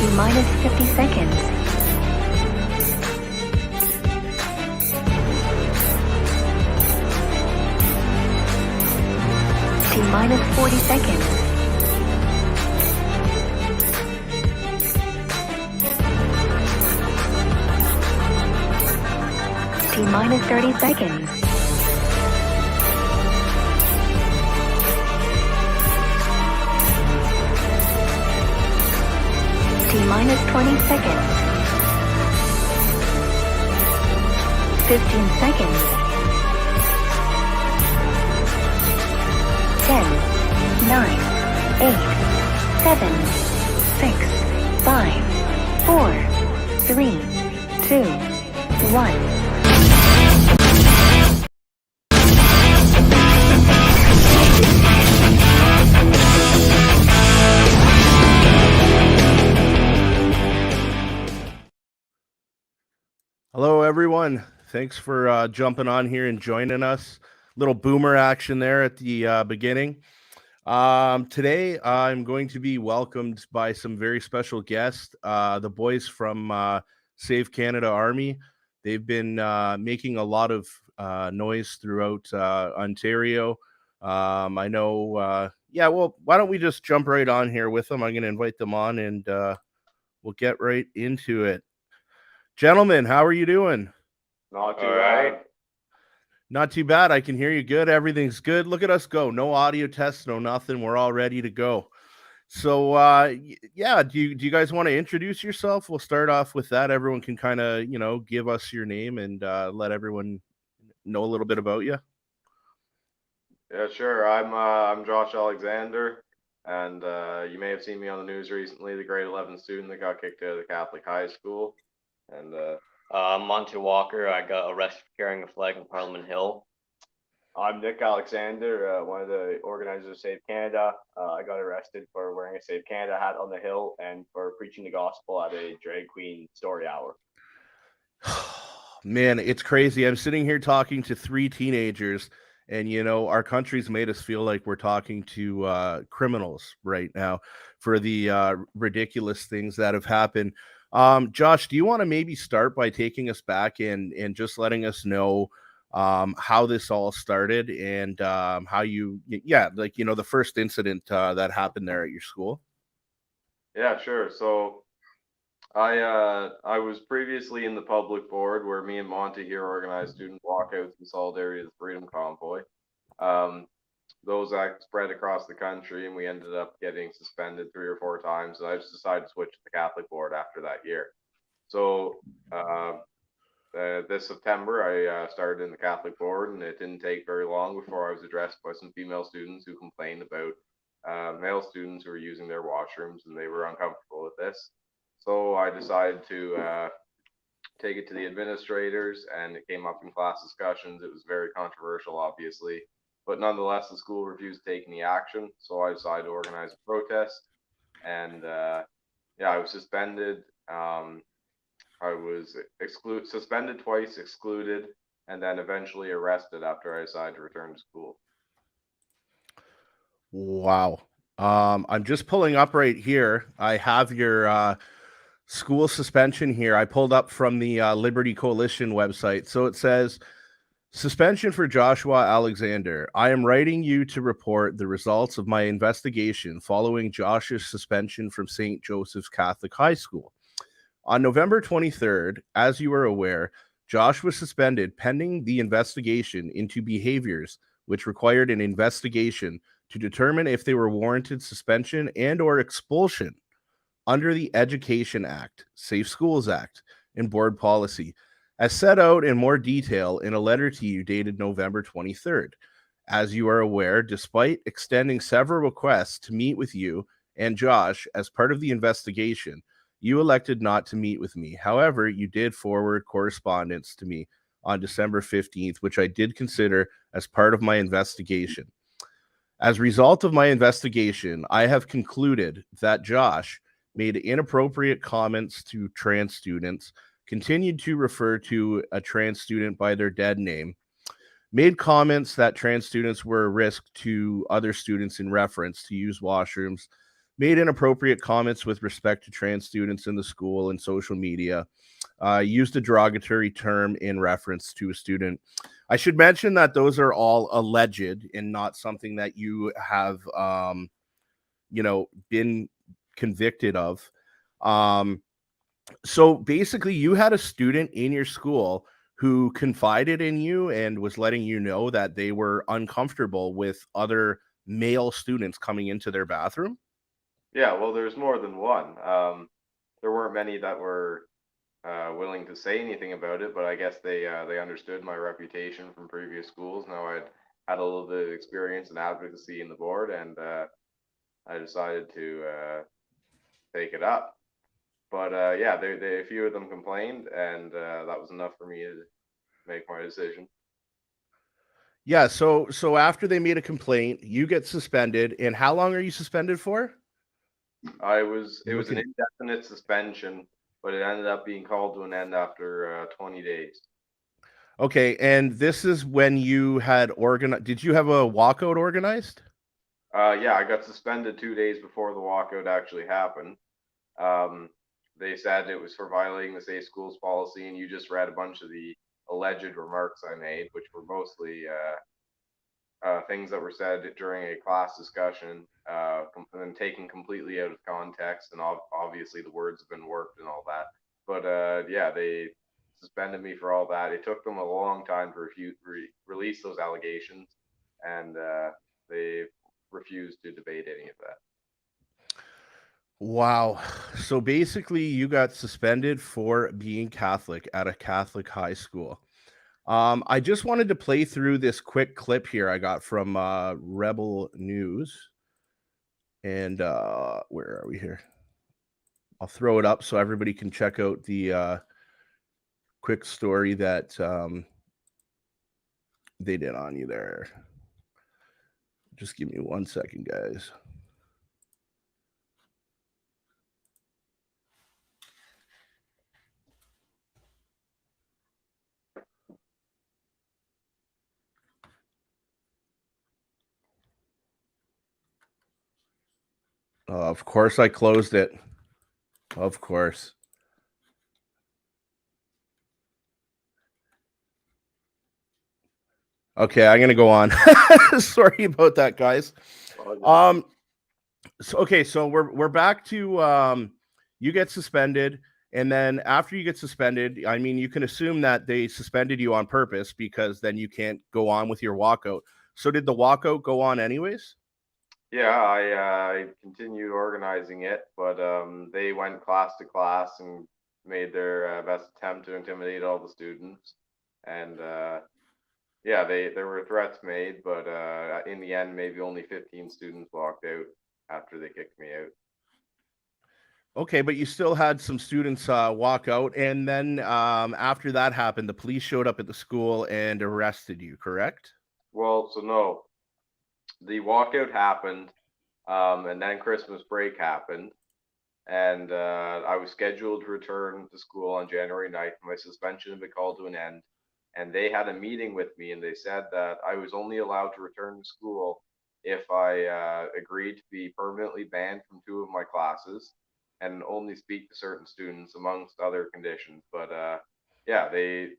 T minus 50 seconds. T minus 40 seconds. T minus 30 seconds. T minus 20 seconds. 15 seconds. 10, 9, 8, 7, 6, 5, 4, 3, 2, 1. Hello, everyone. Thanks for jumping on here and joining us. Little boomer action there at the beginning. Today, I'm going to be welcomed by some very special guests, the boys from Save Canada Army. They've been making a lot of noise throughout Ontario. I know, well, why don't we just jump right on here with them? I'm going to invite them on and we'll get right into it. Gentlemen, how are you doing? Not too bad. Not too bad. I can hear you good. Everything's good. Look at us go. No audio tests, no nothing. We're all ready to go. So, do you guys want to introduce yourself? We'll start off with that. Everyone can kind of, give us your name and let everyone know a little bit about you. Yeah, sure. I'm Josh Alexander, and you may have seen me on the news recently, the grade 11 student that got kicked out of the Catholic high school. And I'm Monty Walker. I got arrested for carrying a flag in Parliament Hill. I'm Nick Alexander, one of the organizers of Save Canada. I got arrested for wearing a Save Canada hat on the Hill and for preaching the gospel at a drag queen story hour. Man, it's crazy. I'm sitting here talking to three teenagers, and our country's made us feel like we're talking to criminals right now for the ridiculous things that have happened. Josh, do you want to maybe start by taking us back and just letting us know how this all started and how the first incident that happened there at your school? Yeah, sure. So I was previously in the public board where me and Monty here organized student walkouts in solidarity with the Freedom Convoy. Those acts spread across the country, and we ended up getting suspended 3 or 4 times. And I just decided to switch to the Catholic board after that year. So this September, I started in the Catholic board, and it didn't take very long before I was addressed by some female students who complained about male students who were using their washrooms, and they were uncomfortable with this. So I decided to take it to the administrators, and it came up in class discussions. It was very controversial, obviously. But nonetheless, the school refused to take any action, so I decided to organize a protest. And I was suspended. I was suspended twice, excluded, and then eventually arrested after I decided to return to school. Wow. I'm just pulling up right here. I have your school suspension here. I pulled up from the Liberty Coalition website. So it says, suspension for Joshua Alexander. I am writing you to report the results of my investigation following Josh's suspension from St. Joseph's Catholic High School. On November 23rd, as you are aware, Josh was suspended pending the investigation into behaviors which required an investigation to determine if they were warranted suspension and or expulsion under the Education Act, Safe Schools Act, and board policy, as set out in more detail in a letter to you dated November 23rd. As you are aware, despite extending several requests to meet with you and Josh as part of the investigation, you elected not to meet with me. However, you did forward correspondence to me on December 15th, which I did consider as part of my investigation. As a result of my investigation, I have concluded that Josh made inappropriate comments to trans students, continued to refer to a trans student by their dead name, made comments that trans students were a risk to other students in reference to use washrooms, made inappropriate comments with respect to trans students in the school and social media, used a derogatory term in reference to a student. I should mention that those are all alleged and not something that you have, been convicted of. So basically, you had a student in your school who confided in you and was letting you know that they were uncomfortable with other male students coming into their bathroom. Yeah, well, there's more than one. There weren't many that were willing to say anything about it, but I guess they understood my reputation from previous schools. Now I'd had a little bit of experience in advocacy in the board, and I decided to take it up. But yeah, a few of them complained, and that was enough for me to make my decision. Yeah, so after they made a complaint, you get suspended. And how long are you suspended for? It was an Okay. indefinite suspension, but it ended up being called to an end after 20 days. Okay, and this is when you had organized. Did you have a walkout organized? Yeah, I got suspended 2 days before the walkout actually happened. Um, they said it was for violating the safe schools policy, and you just read a bunch of the alleged remarks I made, which were mostly things that were said during a class discussion, and taken completely out of context. And obviously, the words have been warped and all that. But yeah, they suspended me for all that. It took them a long time to release those allegations, and they refused to debate any of that. Wow. So basically, you got suspended for being Catholic at a Catholic high school. I just wanted to play through this quick clip here I got from Rebel News. And where are we here? I'll throw it up so everybody can check out the quick story that they did on you there. Just give me 1 second, guys. Of course, I closed it. Of course. Okay, I'm gonna go on. Sorry about that, guys. Um, so we're back to you get suspended, and then after you get suspended, I mean, you can assume that they suspended you on purpose because then you can't go on with your walkout. So did the walkout go on anyways? Yeah, I continued organizing it, but they went class to class and made their best attempt to intimidate all the students. And yeah, there were threats made, but in the end, maybe only 15 students walked out after they kicked me out. Okay, but you still had some students walk out, and then after that happened, the police showed up at the school and arrested you, correct? Well, so no, the walkout happened, and then Christmas break happened, and I was scheduled to return to school on January 9th. My suspension had been called to an end, and they had a meeting with me, and they said that I was only allowed to return to school if I agreed to be permanently banned from 2 of my classes and only speak to certain students, amongst other conditions. But yeah, they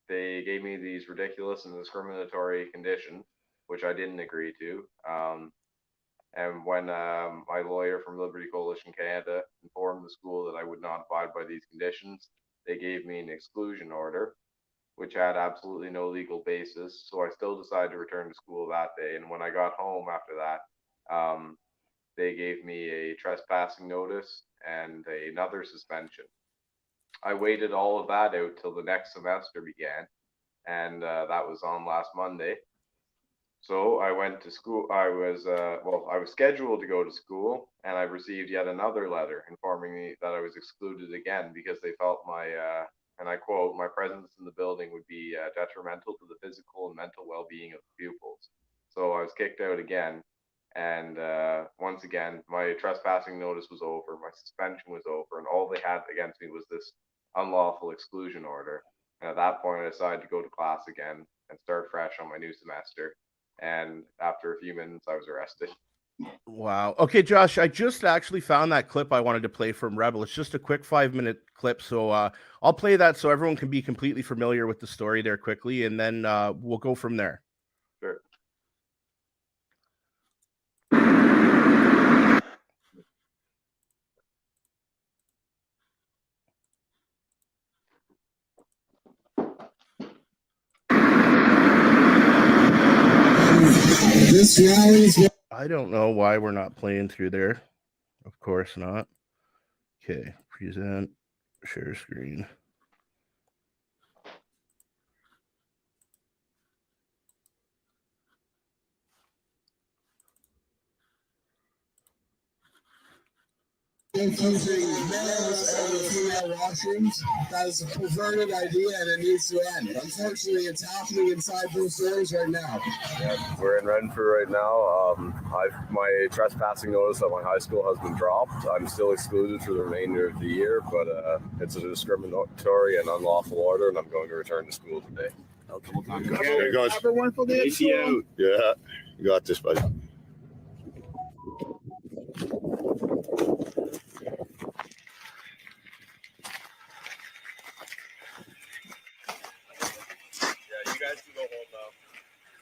gave me these ridiculous and discriminatory conditions, which I didn't agree to. And when my lawyer from Liberty Coalition Canada informed the school that I would not abide by these conditions, they gave me an exclusion order, which had absolutely no legal basis. So I still decided to return to school that day. And when I got home after that, they gave me a trespassing notice and another suspension. I waited all of that out till the next semester began, and that was on last Monday. So I went to school. I was scheduled to go to school, and I received yet another letter informing me that I was excluded again because they felt and I quote, my presence in the building would be detrimental to the physical and mental well-being of the pupils. So I was kicked out again, and once again, my trespassing notice was over, my suspension was over, and all they had against me was this unlawful exclusion order. And at that point, I decided to go to class again and start fresh on my new semester. And after a few minutes, I was arrested. Wow. Okay, Josh, I just actually found that clip I wanted to play from Rebel. It's just a quick 5-minute clip. So I'll play that so everyone can be completely familiar with the story there quickly, and then we'll go from there. Sure. This rally is. I don't know why we're not playing through there. Of course not. Okay, present, share screen. Infusing males out of female washrooms. That is a perverted idea and it needs to end. Unfortunately, it's happening inside those doors right now. Yeah, we're in Renfrew right now. My trespassing notice at my high school has been dropped. I'm still excluded for the remainder of the year, but it's a discriminatory and unlawful order, and I'm going to return to school today. There you go. Have a wonderful day at school. Yeah, you got this, buddy.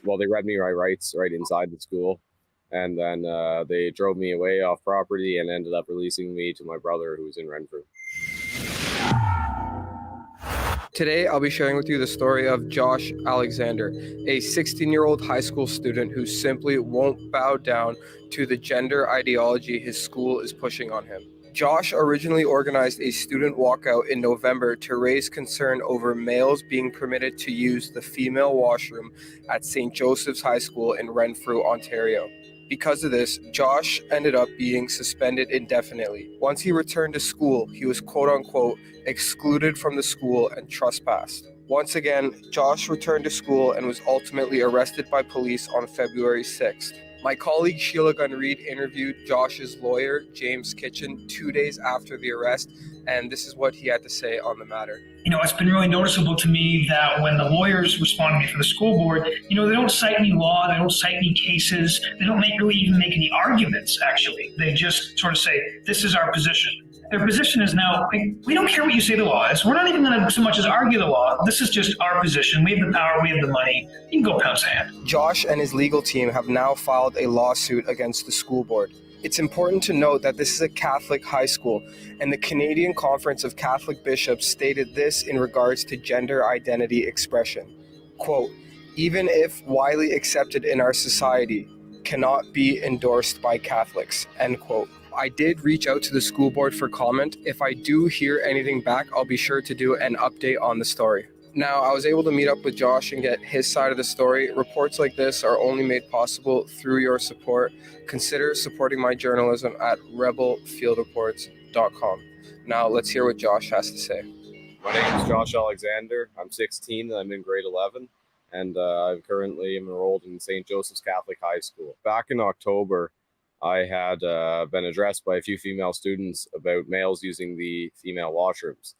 Well, they read me my rights right inside the school, and then they drove me away off property and ended up releasing me to my brother who's in Renfrew. Today, I'll be sharing with you the story of Josh Alexander, a 16-year-old high school student who simply won't bow down to the gender ideology his school is pushing on him. Josh originally organized a student walkout in November to raise concern over males being permitted to use the female washroom at St. Joseph's High School in Renfrew, Ontario. Because of this, Josh ended up being suspended indefinitely. Once he returned to school, he was quote-unquote excluded from the school and trespassed. Once again, Josh returned to school and was ultimately arrested by police on February 6th. My colleague Sheila Gunn-Reid interviewed Josh's lawyer, James Kitchen, 2 days after the arrest, and this is what he had to say on the matter. It's been really noticeable to me that when the lawyers respond to me for the school board, they don't cite any law, they don't cite any cases, they don't really even make any arguments, actually. They just sort of say, this is our position. Their position is now, we don't care what you say the law is. We're not even going to so much as argue the law. This is just our position. We have the power. We have the money. You can go pound sand. Josh and his legal team have now filed a lawsuit against the school board. It's important to note that this is a Catholic high school, and the Canadian Conference of Catholic Bishops stated this in regards to gender identity expression. Quote, even if widely accepted in our society, cannot be endorsed by Catholics, end quote. I did reach out to the school board for comment. If I do hear anything back, I'll be sure to do an update on the story. Now, I was able to meet up with Josh and get his side of the story. Reports like this are only made possible through your support. Consider supporting my journalism at rebelfieldreports.com. Now, let's hear what Josh has to say. My name is Josh Alexander. I'm 16 and I'm in grade 11, and I currently am enrolled in St. Joseph's Catholic High School. Back in October, I had been addressed by a few female students about males using the female washrooms.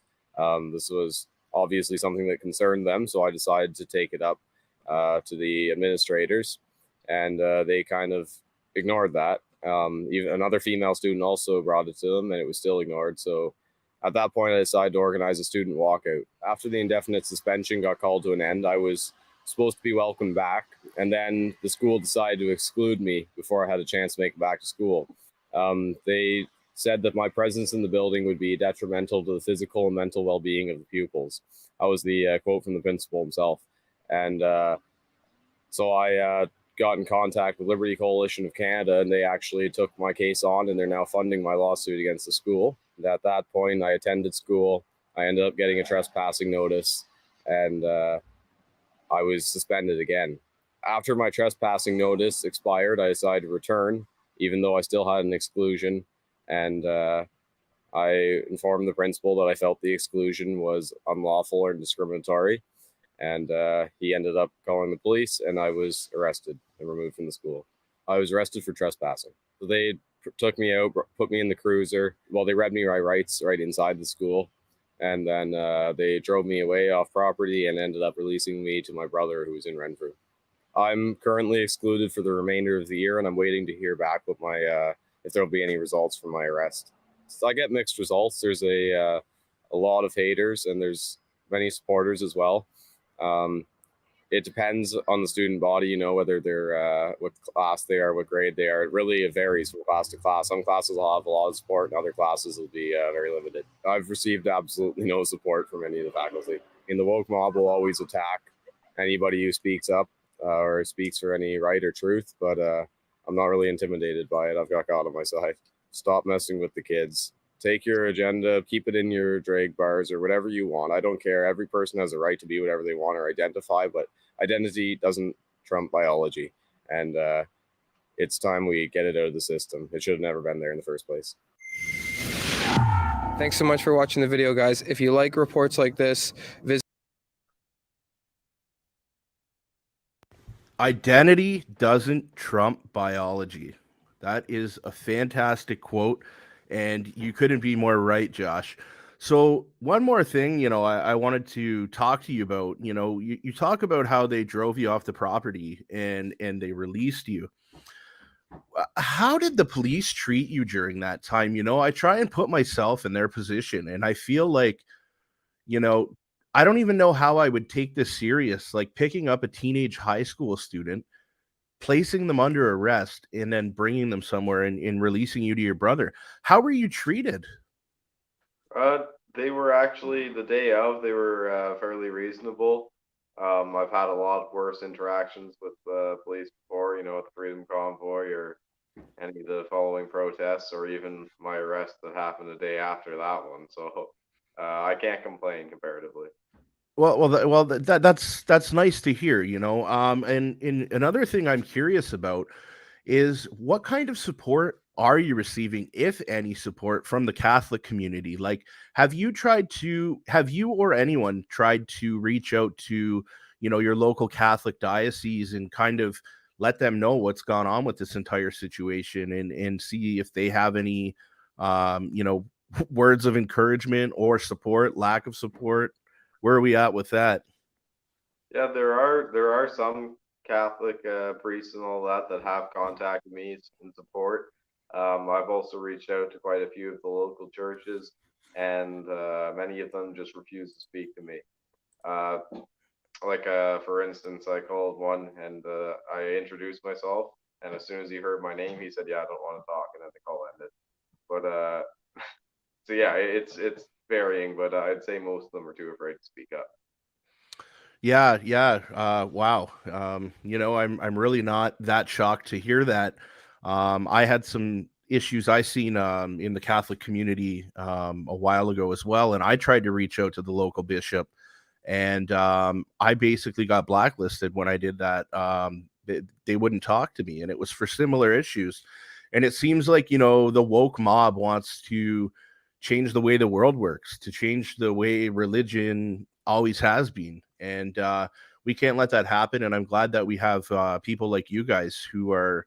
This was obviously something that concerned them, so I decided to take it up to the administrators, and they kind of ignored that. Even another female student also brought it to them, and it was still ignored. So at that point, I decided to organize a student walkout. After the indefinite suspension got called to an end, I was supposed to be welcomed back, and then the school decided to exclude me before I had a chance to make it back to school. They said that my presence in the building would be detrimental to the physical and mental well-being of the pupils. That was the quote from the principal himself. And so I got in contact with Liberty Coalition of Canada, and they actually took my case on, and they're now funding my lawsuit against the school. And at that point, I attended school. I ended up getting a trespassing notice, and I was suspended again. After my trespassing notice expired, I decided to return, even though I still had an exclusion. And I informed the principal that I felt the exclusion was unlawful or discriminatory. And he ended up calling the police, and I was arrested and removed from the school. I was arrested for trespassing. So they took me out, put me in the cruiser. Well, they read me my rights right inside the school. And then they drove me away off property and ended up releasing me to my brother who was in Renfrew. I'm currently excluded for the remainder of the year, and I'm waiting to hear back with my if there'll be any results from my arrest. So I get mixed results. There's a lot of haters, and there's many supporters as well. It depends on the student body, whether they're what class they are, what grade they are. It really varies from class to class. Some classes will have a lot of support, and other classes will be very limited. I've received absolutely no support from any of the faculty. The woke mob will always attack anybody who speaks up or speaks for any right or truth, but I'm not really intimidated by it. I've got God on my side. Stop messing with the kids. Take your agenda, keep it in your drag bars or whatever you want. I don't care. Every person has a right to be whatever they want or identify, but identity doesn't trump biology. And it's time we get it out of the system. It should have never been there in the first place. Thanks so much for watching the video, guys. If you like reports like this, visit Identity doesn't trump biology. That is a fantastic quote, and you couldn't be more right, Josh. So one more thing, I wanted to talk to you about. You talk about how they drove you off the property and they released you. How did the police treat you during that time? I try and put myself in their position, and I feel like, I don't even know how I would take this serious, like picking up a teenage high school student, placing them under arrest, and then bringing them somewhere and releasing you to your brother. How were you treated? They were actually the day of. They were fairly reasonable. I've had a lot worse interactions with police before, at the Freedom Convoy or any of the following protests, or even my arrest that happened the day after that one. So I can't complain comparatively. That's nice to hear. And another thing I'm curious about is what kind of support are you receiving, if any support, from the Catholic community? Like, have you or anyone tried to reach out to, your local Catholic diocese and kind of let them know what's gone on with this entire situation and see if they have any, words of encouragement or support, lack of support? Where are we at with that? Yeah, there are some Catholic priests and all that have contacted me in support. I've also reached out to quite a few of the local churches, and many of them just refuse to speak to me. For instance, I called one and I introduced myself, and as soon as he heard my name, he said, "Yeah, I don't want to talk," and then the call ended. But so yeah, it's varying, but I'd say most of them are too afraid to speak up. Yeah. Wow. I'm really not that shocked to hear that. I had some issues I seen in the Catholic community a while ago as well, and I tried to reach out to the local bishop, and I basically got blacklisted when I did that. They wouldn't talk to me, and it was for similar issues. And it seems like the woke mob wants to change the way the world works, to change the way religion always has been. And we can't let that happen. And I'm glad that we have people like you guys who are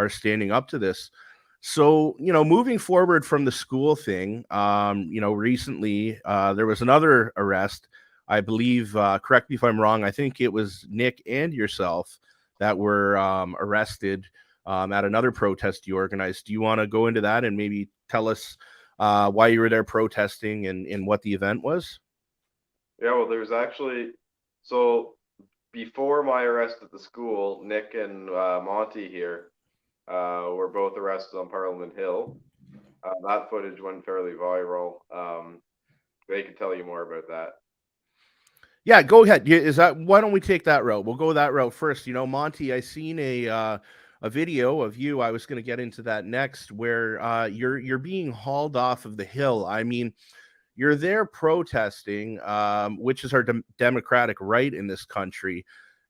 standing up to this. So, moving forward from the school thing, recently there was another arrest. I believe, correct me if I'm wrong, I think it was Nick and yourself that were arrested at another protest you organized. Do you want to go into that and maybe tell us why you were there protesting and what the event was? Yeah, well, there's actually, so before my arrest at the school, Nick and Monty here were both arrested on Parliament Hill. That footage went fairly viral. They could tell you more about that. Yeah, go ahead. Why don't we take that route? We'll go that route first. Monty, I seen a video of you. I was going to get into that next, where you're being hauled off of the hill. I mean, you're there protesting, which is our democratic right in this country.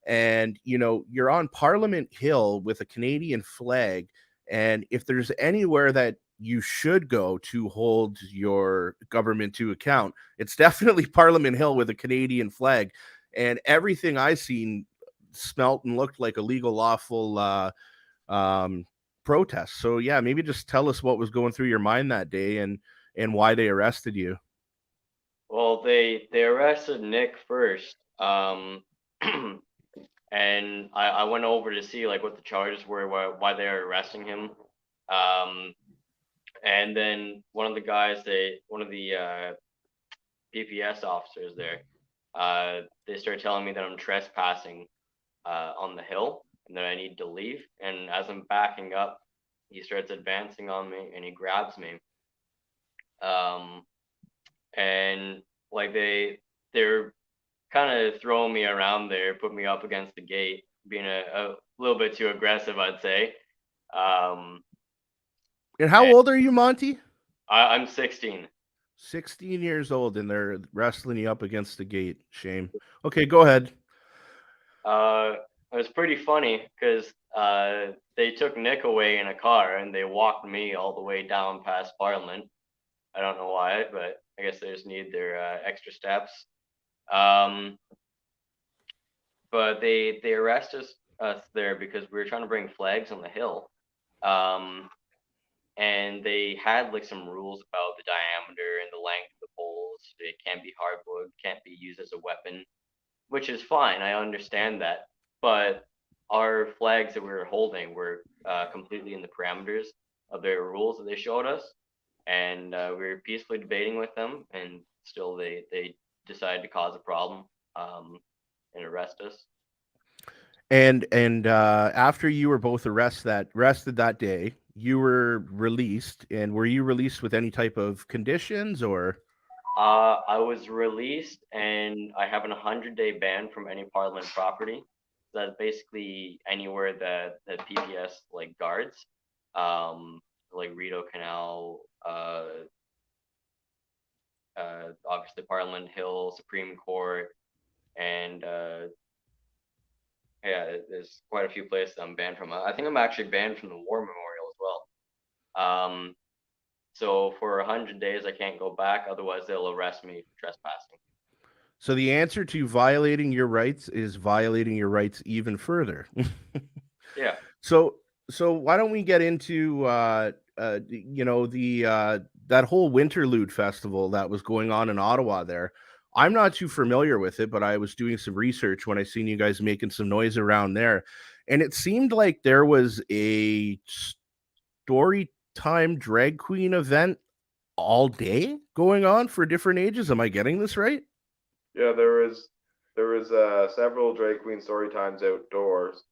And, you're on Parliament Hill with a Canadian flag. And if there's anywhere that you should go to hold your government to account, it's definitely Parliament Hill with a Canadian flag. And everything I seen smelt and looked like a legal, lawful protest. So yeah, maybe just tell us what was going through your mind that day and why they arrested you. Well, they arrested Nick first, and I went over to see like what the charges were, why they were arresting him. And then one of the PPS officers there, they started telling me that I'm trespassing on the hill and that I need to leave. And as I'm backing up, he starts advancing on me and he grabs me. And like they're kind of throwing me around there, put me up against the gate, being a little bit too aggressive, I'd say. And how old are you, Monty? I'm 16. 16 years old, and they're wrestling you up against the gate. Shame. Okay, go ahead. It was pretty funny because they took Nick away in a car and they walked me all the way down past Parliament. I don't know why, but I guess they just need their extra steps. But they arrested us there because we were trying to bring flags on the hill. And they had like some rules about the diameter and the length of the poles. It can't be hardwood, can't be used as a weapon, which is fine. I understand that. But our flags that we were holding were completely in the parameters of their rules that they showed us. And we were peacefully debating with them, and still they decided to cause a problem and arrest us. And after you were both arrested that day, you were released. And were you released with any type of conditions or? I was released, and I have an 100-day ban from any Parliament property. That's basically anywhere that PPS like guards, like Rideau Canal, obviously Parliament Hill, Supreme Court, and yeah, there's quite a few places I'm banned from. I think I'm actually banned from the War Memorial as well. So for 100 days, I can't go back. Otherwise, they'll arrest me for trespassing. So the answer to violating your rights is violating your rights even further. Yeah. So why don't we get into that whole Winterlude festival that was going on in Ottawa there. I'm not too familiar with it, but I was doing some research when I seen you guys making some noise around there. And it seemed like there was a story time drag queen event all day going on for different ages. Am I getting this right? Yeah, there was several drag queen story times outdoors.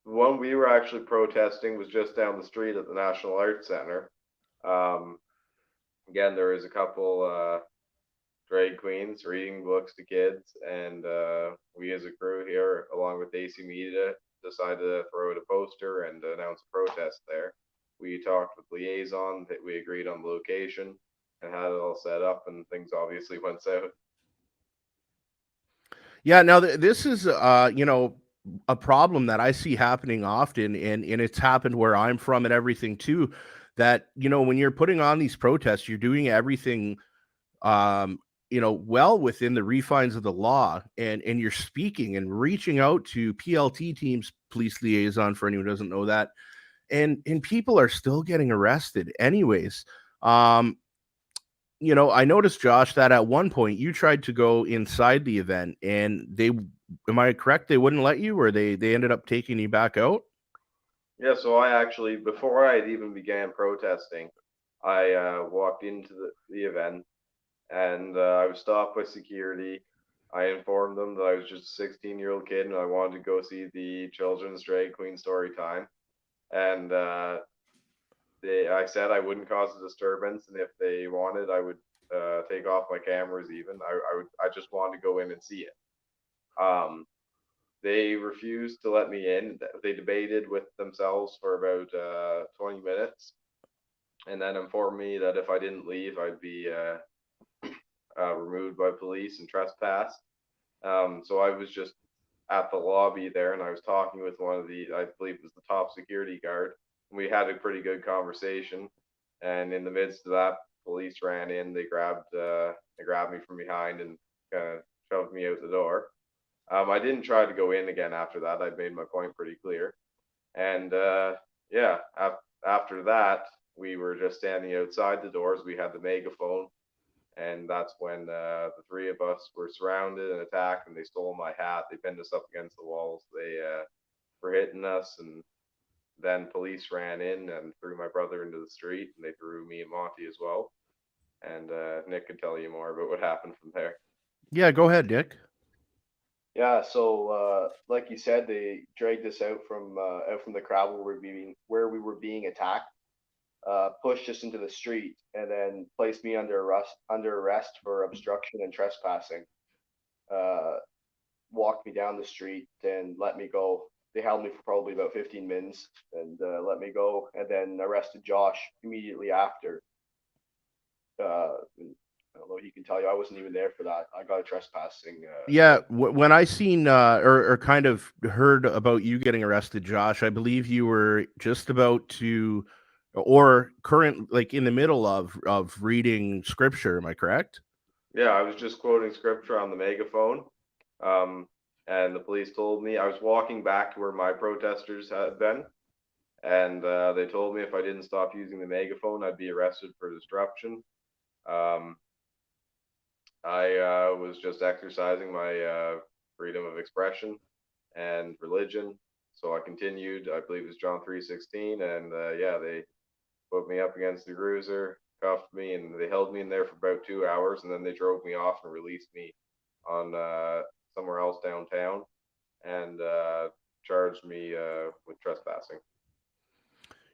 The one we were actually protesting was just down the street at the National Arts Center. Again, there was a couple drag queens reading books to kids, and we as a crew here, along with AC Media, decided to throw out a poster and announce a protest there. We talked with Liaison, that we agreed on the location and had it all set up, and things obviously went south. Yeah, now this is a problem that I see happening often, and it's happened where I'm from and everything too, that when you're putting on these protests, you're doing everything well within the refines of the law, and you're speaking and reaching out to PLT teams, police liaison, for anyone who doesn't know that, and people are still getting arrested anyways. I noticed, Josh, that at one point you tried to go inside the event, and am I correct, they wouldn't let you, or they ended up taking you back out? Yeah, so I actually, before I had even began protesting, I walked into the event, and I was stopped by security. I informed them that I was just a 16-year-old kid and I wanted to go see the children's drag queen story time. And I said I wouldn't cause a disturbance, and if they wanted, I would take off my cameras even. I just wanted to go in and see it. They refused to let me in. They debated with themselves for about 20 minutes, and then informed me that if I didn't leave, I'd be removed by police and trespassed. So I was just at the lobby there, and I was talking with one of I believe it was the top security guard. And we had a pretty good conversation, and in the midst of that, police ran in. They grabbed me from behind and kind of shoved me out the door. I didn't try to go in again after that. I'd made my point pretty clear. And yeah, after that, we were just standing outside the doors. We had the megaphone, And that's when the three of us were surrounded and attacked, and they stole my hat. They pinned us up against the walls. They were hitting us, and then police ran in and threw my brother into the street, and they threw me and Monty as well. And Nick could tell you more about what happened from there. Yeah, go ahead, Nick. Yeah, so like you said, they dragged us out from the crowd where we were being attacked, pushed us into the street, and then placed me under arrest for obstruction and trespassing. Walked me down the street and let me go. They held me for probably about 15 minutes and let me go, and then arrested Josh immediately after. I don't know. He can tell you I wasn't even there for that. I got a trespassing. Yeah, when I seen or kind of heard about you getting arrested, Josh, I believe you were just about to, or current, like in the middle of reading scripture. Am I correct? Yeah, I was just quoting scripture on the megaphone. And the police told me I was walking back to where my protesters had been. And they told me if I didn't stop using the megaphone, I'd be arrested for disruption. I was just exercising my freedom of expression and religion. So I continued. I believe it was John 3:16, and yeah, they put me up against the cruiser, cuffed me, and they held me in there for about 2 hours, and then they drove me off and released me on somewhere else downtown, and charged me with trespassing.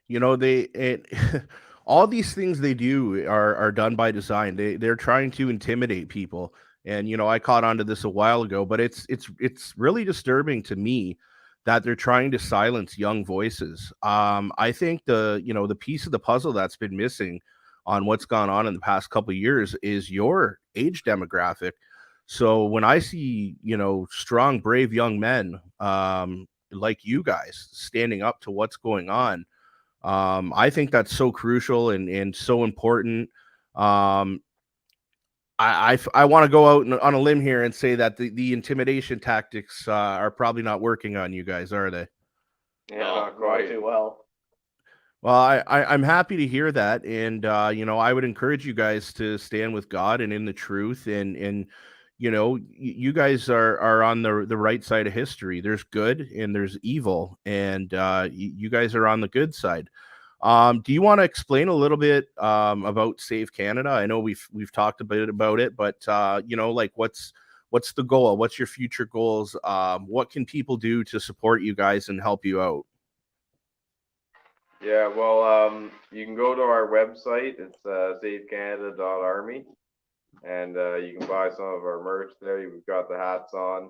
You know, all these things they do are done by design. They're trying to intimidate people. And you know, I caught on to this a while ago, but it's really disturbing to me that they're trying to silence young voices. I think the piece of the puzzle that's been missing on what's gone on in the past couple of years is your age demographic. So when I see, strong, brave young men like you guys standing up to what's going on, I think that's so crucial and so important. I want to go out on a limb here and say that the intimidation tactics are probably not working on you guys, are they? Yeah, No, not quite. too well. Well, I'm happy to hear that, and I would encourage you guys to stand with God and in the truth, and you guys are on the right side of history. There's good and there's evil, and you guys are on the good side. Do you want to explain a little bit about Save Canada? I know we've talked a bit about it, but like what's the goal? What's your future goals? What can people do to support you guys and help you out? Yeah, well, you can go to our website. It's savecanada.army, and you can buy some of our merch there. We've got the hats on.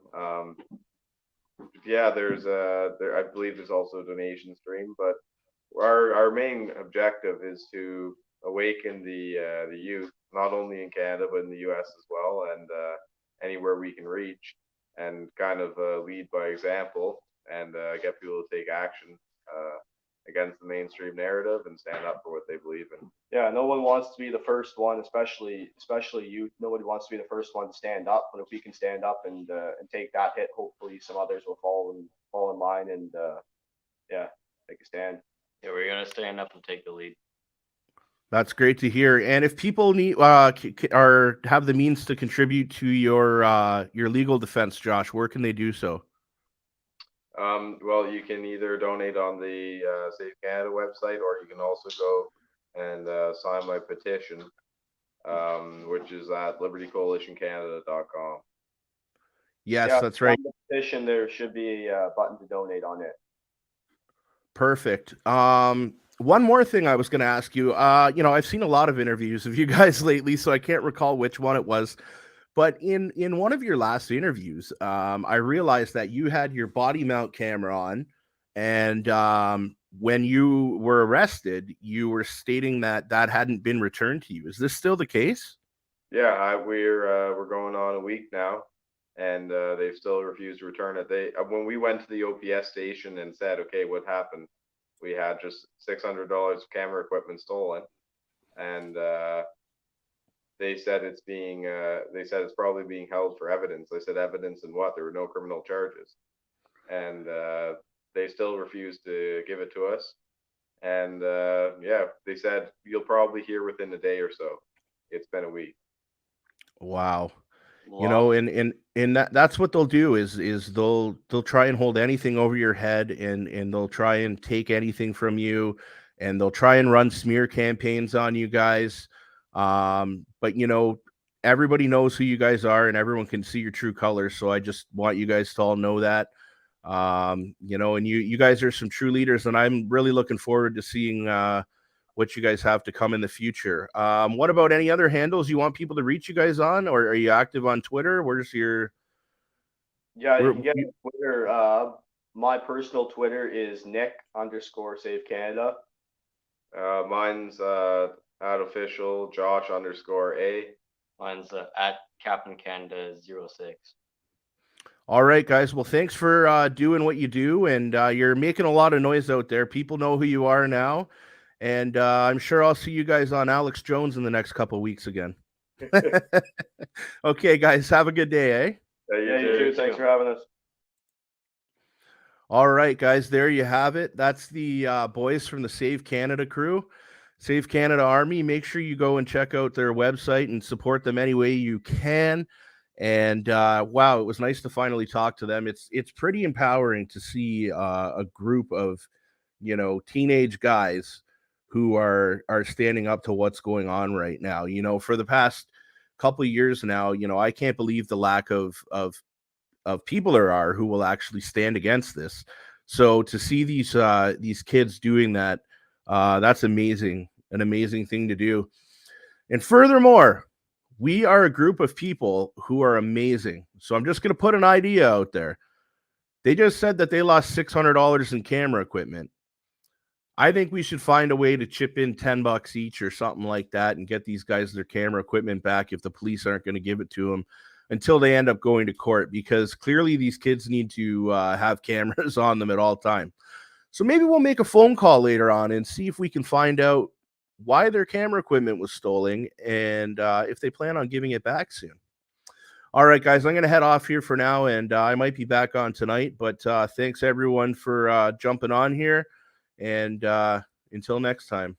Yeah, I believe there's also a donation stream, but our main objective is to awaken the youth, not only in Canada but in the U.S. as well, and anywhere we can reach, and kind of lead by example and get people to take action against the mainstream narrative and stand up for what they believe in. Yeah, no one wants to be the first one, especially youth. Nobody wants to be the first one to stand up. But if we can stand up and take that hit, hopefully some others will fall in line and take a stand. Yeah, we're gonna stand up and take the lead. That's great to hear. And if people need or have the means to contribute to your legal defense, Josh, where can they do so? Well, you can either donate on the Save Canada website, or you can also go and sign my petition, which is at libertycoalitioncanada.com. Yes, Yeah, that's right. on the petition, there should be a button to donate on it. Perfect. One more thing I was going to ask you. I've seen a lot of interviews of you guys lately, so I can't recall which one it was. But in one of your last interviews, I realized that you had your body mount camera on, and when you were arrested, you were stating that hadn't been returned to you. Is this still the case? Yeah, we're going on a week now, and they've still refused to return it. When we went to the OPS station and said, okay, what happened? We had just $600 of camera equipment stolen, and they said it's probably being held for evidence. I said, evidence in what? There were no criminal charges, and they still refused to give it to us. And they said you'll probably hear within a day or so. It's been a week. Wow. You Well, know, and that's what they'll do is they'll try and hold anything over your head, and they'll try and take anything from you, and they'll try and run smear campaigns on you guys. But you know, everybody knows who you guys are, and everyone can see your true colors. So I just want you guys to all know that. You know, and you guys are some true leaders, and I'm really looking forward to seeing what you guys have to come in the future. What about any other handles you want people to reach you guys on, or are you active on Twitter? Where's your Yeah, you where, can get on Twitter. My personal Twitter is Nick_Save Canada. Mine's at official Josh_A. mine's at Captain Canada 06. All right, guys. Well, thanks for doing what you do, and you're making a lot of noise out there. People know who you are now, and I'm sure I'll see you guys on Alex Jones in the next couple weeks again. Okay, guys. Have a good day, eh? Yeah, you too. Thanks for having us. All right, guys, there you have it. That's the boys from the Save Canada crew, Save Canada Army. Make sure you go and check out their website and support them any way you can. And wow, it was nice to finally talk to them. It's pretty empowering to see a group of, you know, teenage guys who are standing up to what's going on right now. You know, for the past couple of years now, you know, I can't believe the lack of people there are who will actually stand against this. So to see these kids doing that, that's amazing, an amazing thing to do. And furthermore, we are a group of people who are amazing. So I'm just going to put an idea out there. They just said that they lost $600 in camera equipment. I think we should find a way to chip in $10 each or something like that and get these guys their camera equipment back if the police aren't going to give it to them until they end up going to court, because clearly these kids need to have cameras on them at all time. So maybe we'll make a phone call later on and see if we can find out why their camera equipment was stolen and if they plan on giving it back soon. All right, guys, I'm going to head off here for now, and I might be back on tonight, but thanks everyone for jumping on here, and until next time.